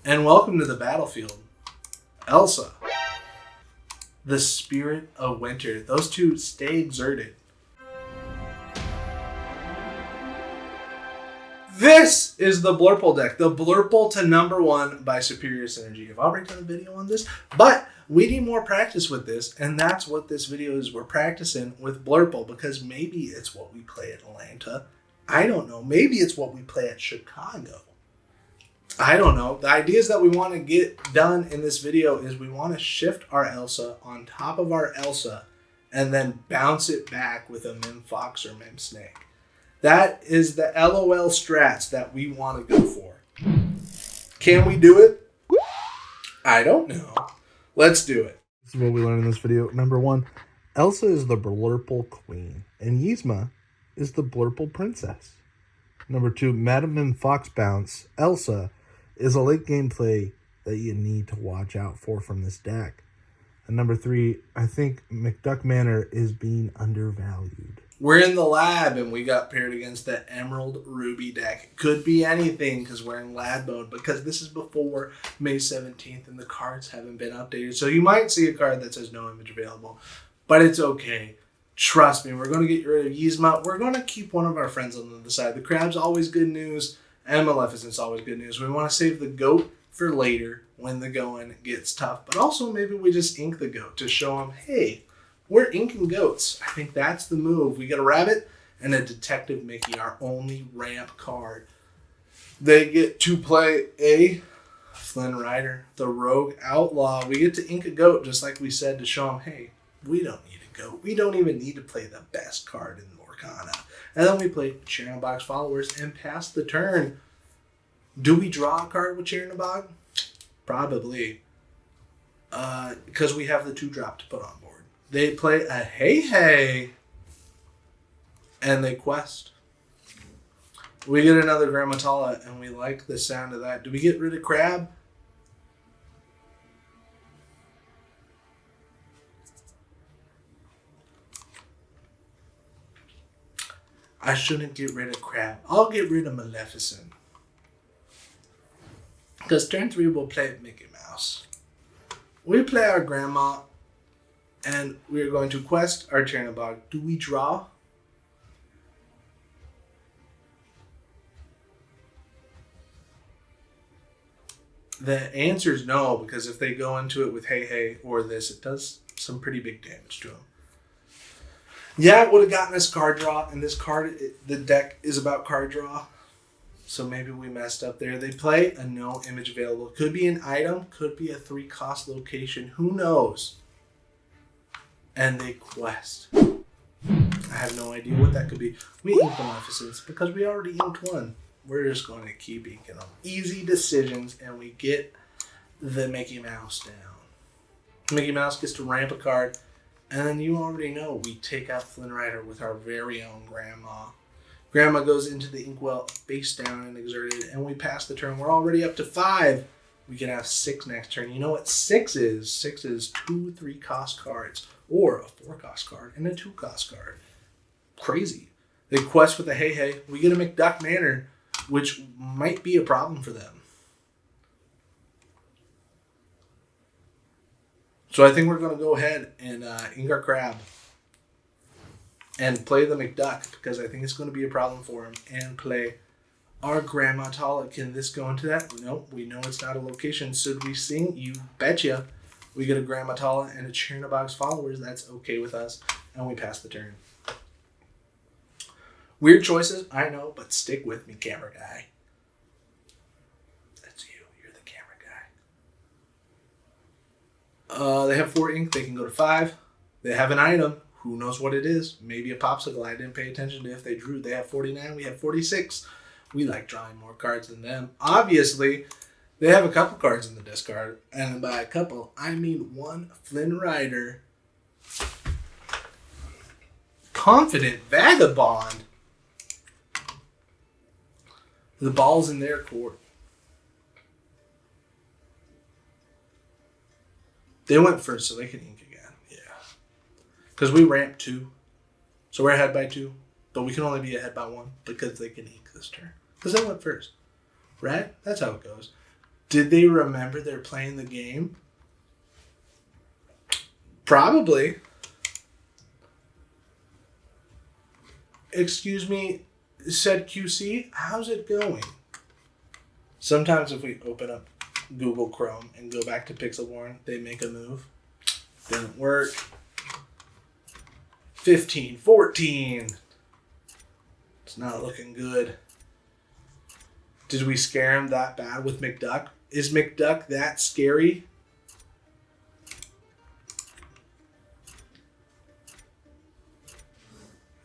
And welcome to the battlefield. Elsa, the spirit of winter. Those two stay exerted. This is the blurple deck. The blurple to #1 by Superior Synergy. I've already done a video on this, but we need more practice with this, and that's what this video is. We're practicing with blurple because maybe it's what we play at Atlanta. I don't know. Maybe it's what we play at Chicago. I don't know. The ideas that we want to get done in this video is we want to shift our Elsa on top of our Elsa and then bounce it back with a Mim Fox or Mim Snake. That is the LOL strats that we want to go for. Can we do it? I don't know. Let's do it. This is what we learned in this video. #1, Elsa is the blurple queen, and Yzma is the blurple princess. #2, Madam Mim Fox bounce. Elsa is a late game play that you need to watch out for from this deck. And #3, I think McDuck Manor is being undervalued. We're in the lab and we got paired against the Emerald Ruby deck. It could be anything because we're in lab mode because this is before May 17th and the cards haven't been updated. So you might see a card that says no image available, but it's okay. Trust me, we're going to get rid of Yzma. We're going to keep one of our friends on the other side. The Crab's always good news, and Maleficent's always good news. We want to save the goat for later when the going gets tough. But also maybe we just ink the goat to show them, hey, we're inking goats. I think that's the move. We got a rabbit and a Detective Mickey, our only ramp card. They get to play a Flynn Rider, the Rogue Outlaw. We get to ink a goat just like we said to show them, hey, we don't need a goat. We don't even need to play the best card in Lorcana. And then we play Sharon Box Followers and pass the turn. Do we draw a card with Sharon Bog? Probably. Because we have the 2-drop to put on board. They play a Hey, and they quest. We get another Grammatala, and we like the sound of that. Do we get rid of Crab? I shouldn't get rid of Crab. I'll get rid of Maleficent. Because turn 3 we'll play Mickey Mouse. We play our grandma, and we're going to quest our Chernobog. Do we draw? The answer is no, because if they go into it with Hey or this, it does some pretty big damage to them. Yeah, it would have gotten us card draw, and this card, the deck is about card draw. So maybe we messed up there. They play a no image available. Could be an item, could be a 3-cost location. Who knows? And they quest. I have no idea what that could be. We ink Maleficents because we already inked one. We're just going to keep inking them. Easy decisions, and we get the Mickey Mouse down. Mickey Mouse gets to ramp a card. And then you already know we take out Flynn Rider with our very own Grandma. Grandma goes into the inkwell face down and exerted, and we pass the turn. We're already up to 5. We can have 6 next turn. You know what 6 is? 6 is 2 3-cost cards, or a 4-cost card and a 2-cost card. Crazy. They quest with a Hey. We get a McDuck Manor, which might be a problem for them. So I think we're going to go ahead and ink our Crab and play the McDuck because I think it's going to be a problem for him, and play our Grandma Tala. Can this go into that? Nope, we know it's not a location. Should we sing? You betcha. We get a Grandma Tala and a Chernobog's Followers. That's okay with us, and we pass the turn. Weird choices, I know, but stick with me, camera guy. That's you. You're the camera guy. They have 4 ink. They can go to 5. They have an item. Who knows what it is? Maybe a popsicle. I didn't pay attention to if they drew. They have 49. We have 46. We like drawing more cards than them. Obviously, they have a couple cards in the discard. And by a couple, I mean 1 Flynn Rider. Confident Vagabond. The ball's in their court. They went first, so they can ink again. Yeah. Because we ramped 2. So we're ahead by 2. But we can only be ahead by 1 because they can ink this turn. Because they went first. Right? That's how it goes. Did they remember they're playing the game? Probably. Excuse me, said QC, how's it going? Sometimes if we open up Google Chrome and go back to Pixelborn, they make a move. Didn't work. 15, 14. It's not looking good. Did we scare him that bad with McDuck? Is McDuck that scary?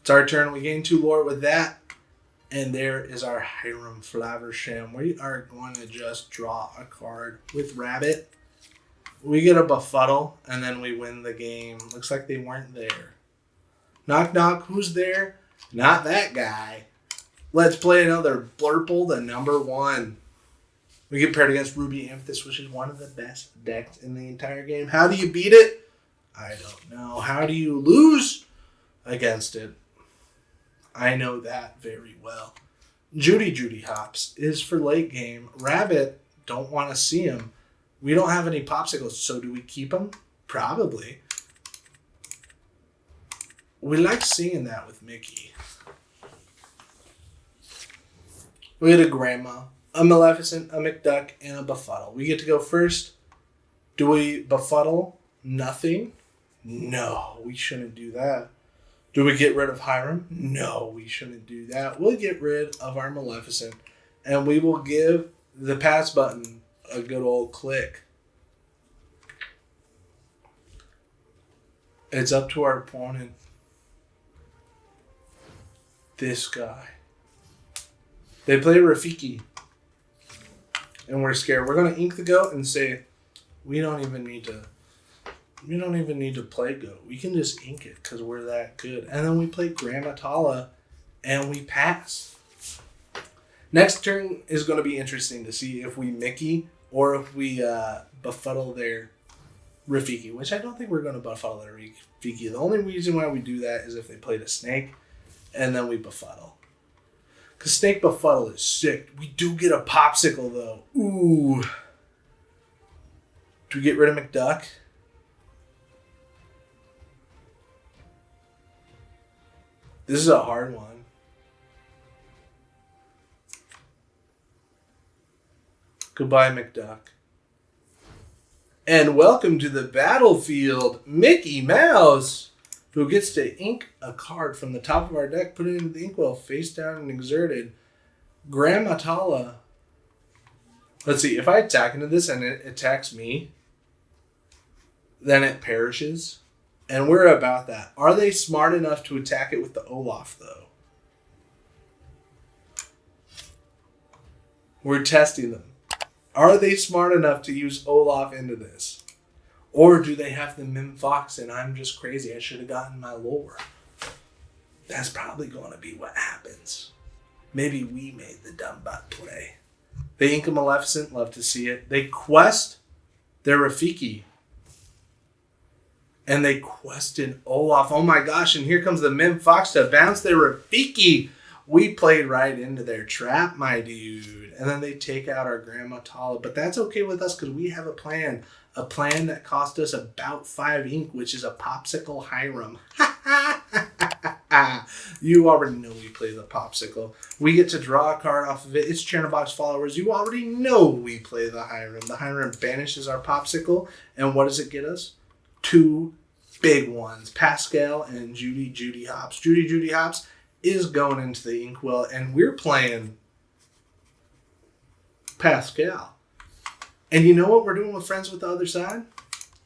It's our turn. We gain 2 lore with that. And there is our Hiram Flaversham. We are going to just draw a card with Rabbit. We get a befuddle, and then we win the game. Looks like they weren't there. Knock, knock. Who's there? Not that guy. Let's play another Blurple, the number 1. We get paired against Ruby Amethyst, which is one of the best decks in the entire game. How do you beat it? I don't know. How do you lose against it? I know that very well. Judy Hops is for late game. Rabbit, don't want to see him. We don't have any popsicles, so do we keep him? Probably. We like seeing that with Mickey. We get a Grandma, a Maleficent, a McDuck, and a Befuddle. We get to go first. Do we Befuddle? Nothing? No, we shouldn't do that. Do we get rid of Hiram? No, we shouldn't do that. We'll get rid of our Maleficent, and we will give the pass button a good old click. It's up to our opponent. This guy. They play Rafiki, and we're scared. We're going to ink the goat and say, we don't even need to play goat. We can just ink it because we're that good. And then we play Gramatala, and we pass. Next turn is going to be interesting to see if we Mickey or if we befuddle their Rafiki, which I don't think we're going to befuddle their Rafiki. The only reason why we do that is if they played a snake, and then we befuddle. Because snake befuddle is sick. We do get a popsicle, though. Ooh. Do we get rid of McDuck? This is a hard one. Goodbye, McDuck. And welcome to the battlefield, Mickey Mouse, who gets to ink a card from the top of our deck, put it into the inkwell, face down and exerted. Gramatala. Let's see, if I attack into this and it attacks me, then it perishes. And we're about that. Are they smart enough to attack it with the Olaf, though? We're testing them. Are they smart enough to use Olaf into this? Or do they have the Mim Fox and I'm just crazy? I should have gotten my lore. That's probably going to be what happens. Maybe we made the dumb butt play. They ink a Maleficent. Love to see it. They quest their Rafiki. And they question Olaf. Oh my gosh, and here comes the Mim Fox to bounce their Rafiki. We played right into their trap, my dude. And then they take out our Grandma Tala. But that's okay with us because we have a plan. A plan that cost us about 5 ink, which is a Popsicle Hiram. You already know we play the Popsicle. We get to draw a card off of it. It's Chernobox followers. You already know we play the Hiram. The Hiram banishes our Popsicle. And what does it get us? 2 big ones. Pascal and Judy Hops. Judy Hops is going into the inkwell. And we're playing Pascal. And you know what we're doing with Friends with the Other Side?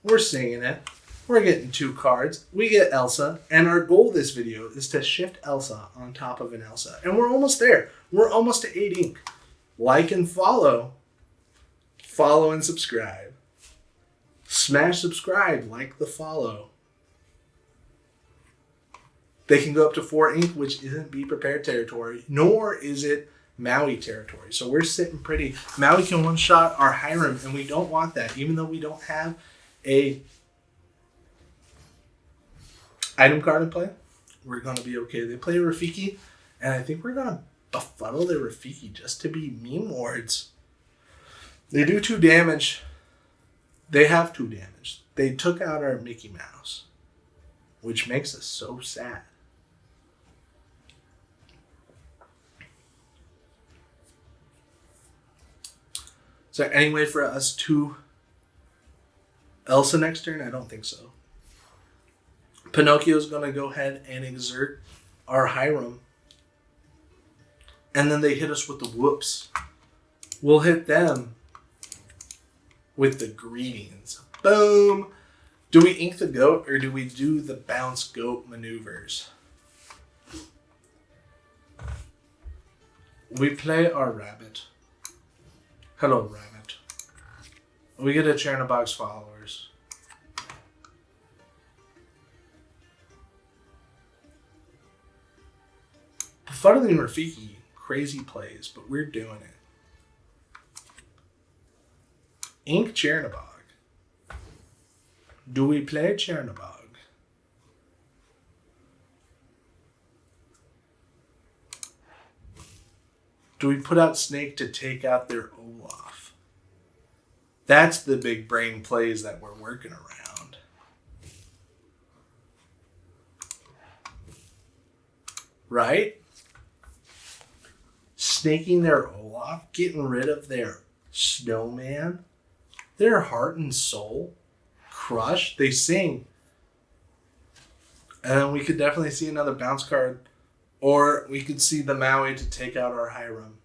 We're singing it. We're getting 2 cards. We get Elsa. And our goal this video is to shift Elsa on top of an Elsa. And we're almost there. We're almost to 8 ink. Like and follow. Follow and subscribe. Smash subscribe. Like the follow. They can go up to 4 ink, which isn't Be Prepared territory. Nor is it Maui territory. So we're sitting pretty. Maui can one-shot our Hiram, and we don't want that. Even though we don't have a item card in play, we're going to be okay. They play Rafiki, and I think we're going to befuddle their Rafiki just to be meme wards. They do 2 damage. They have 2 damage. They took out our Mickey Mouse, which makes us so sad. Is there any way for us to Elsa next turn? I don't think so. Pinocchio's going to go ahead and exert our Hiram. And then they hit us with the whoops. We'll hit them with the greetings. Boom! Do we ink the goat or do we do the bounce goat maneuvers? We play our rabbit. Hello, rabbit. We get a Chernobog's followers. Befuddling Rafiki, crazy plays, but we're doing it. Ink Chernobog. Do we play Chernobog? Do we put out Snake to take out their Olaf? That's the big brain plays that we're working around. Right? Snaking their Olaf, getting rid of their snowman, their heart and soul, crushed. They sing. And we could definitely see another bounce card. Or we could see the Maui to take out our Hiram.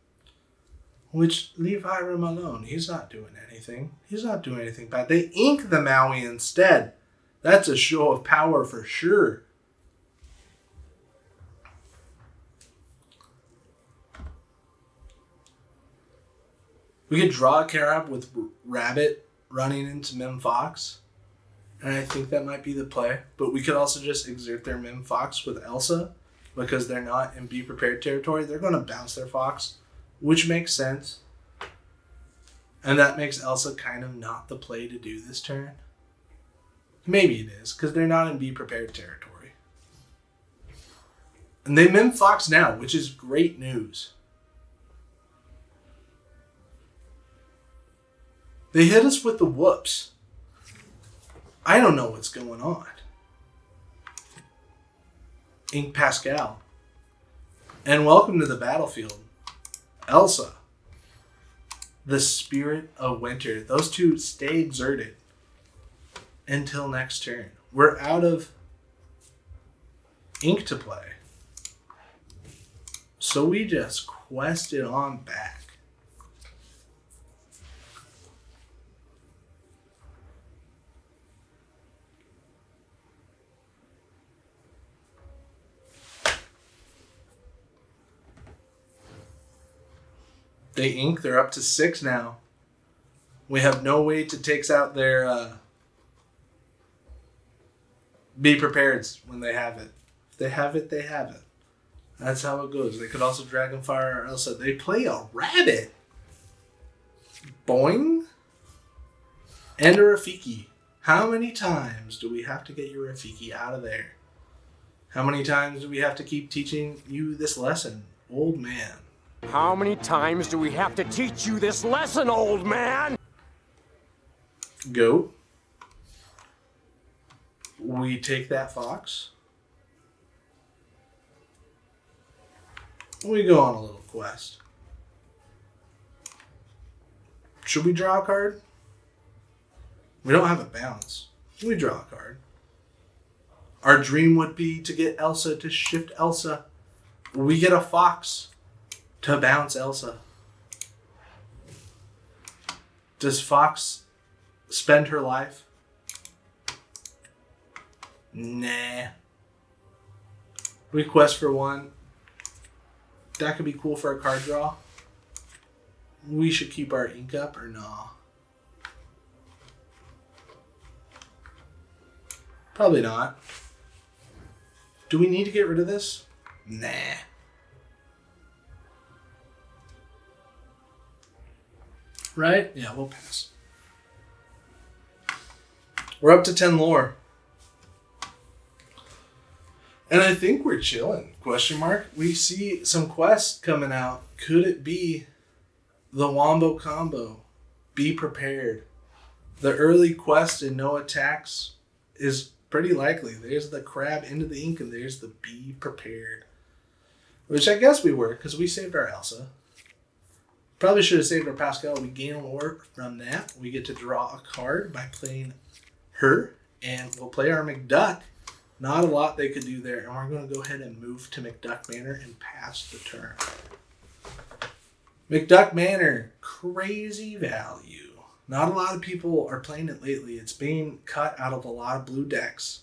Which, leave Hiram alone. He's not doing anything. He's not doing anything bad. They ink the Maui instead. That's a show of power for sure. We could draw a Carab with Rabbit running into Mim Fox. And I think that might be the play. But we could also just exert their Mim Fox with Elsa. Because they're not in Be Prepared territory. They're going to bounce their Fox. Which makes sense. And that makes Elsa kind of not the play to do this turn. Maybe it is. Because they're not in Be Prepared territory. And they Mim Fox now. Which is great news. They hit us with the whoops. I don't know what's going on. Ink Pascal. And welcome to the battlefield. Elsa. The Spirit of Winter. Those two stay exerted until next turn. We're out of ink to play. So we just quested on back. They ink. They're up to 6 now. We have no way to take out their Be Prepared when they have it. If they have it, they have it. That's how it goes. They could also Dragonfire or Elsa. They play a rabbit. Boing. And a Rafiki. How many times do we have to get your Rafiki out of there? How many times do we have to keep teaching you this lesson, old man? How many times do we have to teach you this lesson, old man? Goat. We take that Fox. We go on a little quest. Should we draw a card? We don't have a bounce. We draw a card. Our dream would be to get Elsa to shift Elsa. We get a Fox to bounce Elsa. Does Fox spend her life? Nah. We quest for 1. That could be cool for a card draw. We should keep our ink up or no? Probably not. Do we need to get rid of this? Nah. Right? Yeah, we'll pass. We're up to 10 lore. And I think we're chilling. Question mark. We see some quests coming out. Could it be the Wombo Combo? be prepared. The early quest and no attacks is pretty likely. There's the crab into the ink, and there's the be prepared. Which I guess we were, because we saved our Elsa. Probably should have saved our Pascal. We gain lore from that. We get to draw a card by playing her, and we'll play our McDuck. Not a lot they could do there, and we're going to go ahead and move to McDuck Manor and pass the turn. McDuck Manor, crazy value. Not a lot of people are playing it lately. It's being cut out of a lot of blue decks,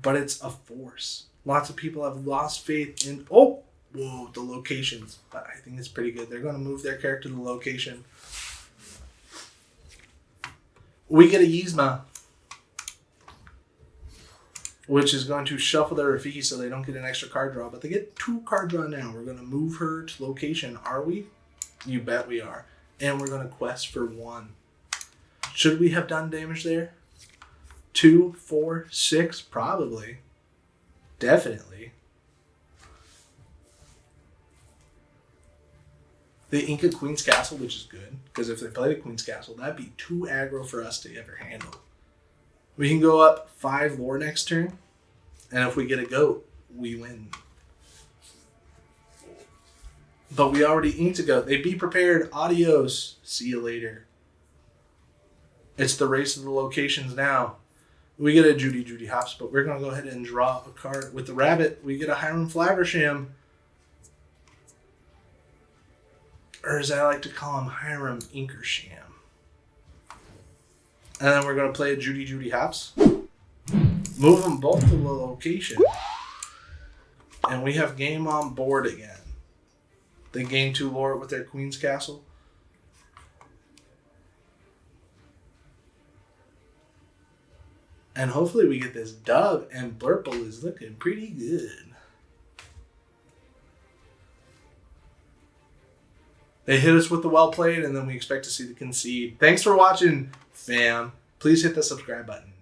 but it's a force. Lots of people have lost faith in, the locations, but I think it's pretty good. They're going to move their character to the location. We get a Yzma, which is going to shuffle their Rafiki so they don't get an extra card draw, but they get 2 card draw now. We're going to move her to location. Are we? You bet we are. And we're going to quest for 1. Should we have done damage there? 2, 4, 6? Probably. Definitely. They ink a Queen's Castle, which is good, because if they play the Queen's Castle, that'd be too aggro for us to ever handle. We can go up 5 lore next turn, and if we get a goat, we win. But we already inked a goat. They be prepared. Adios. See you later. It's the race of the locations now. We get a Judy Hops, but we're going to go ahead and draw a card. With the rabbit, we get a Hiram Flaversham. Or as I like to call him, Hiram Inkersham. And then we're going to play a Judy Hops. Move them both to the location. And we have game on board again. They gain 2 lore with their Queen's Castle. And hopefully we get this dub, and blurple is looking pretty good. They hit us with the well played, and then we expect to see the concede. Thanks for watching, fam. Please hit the subscribe button.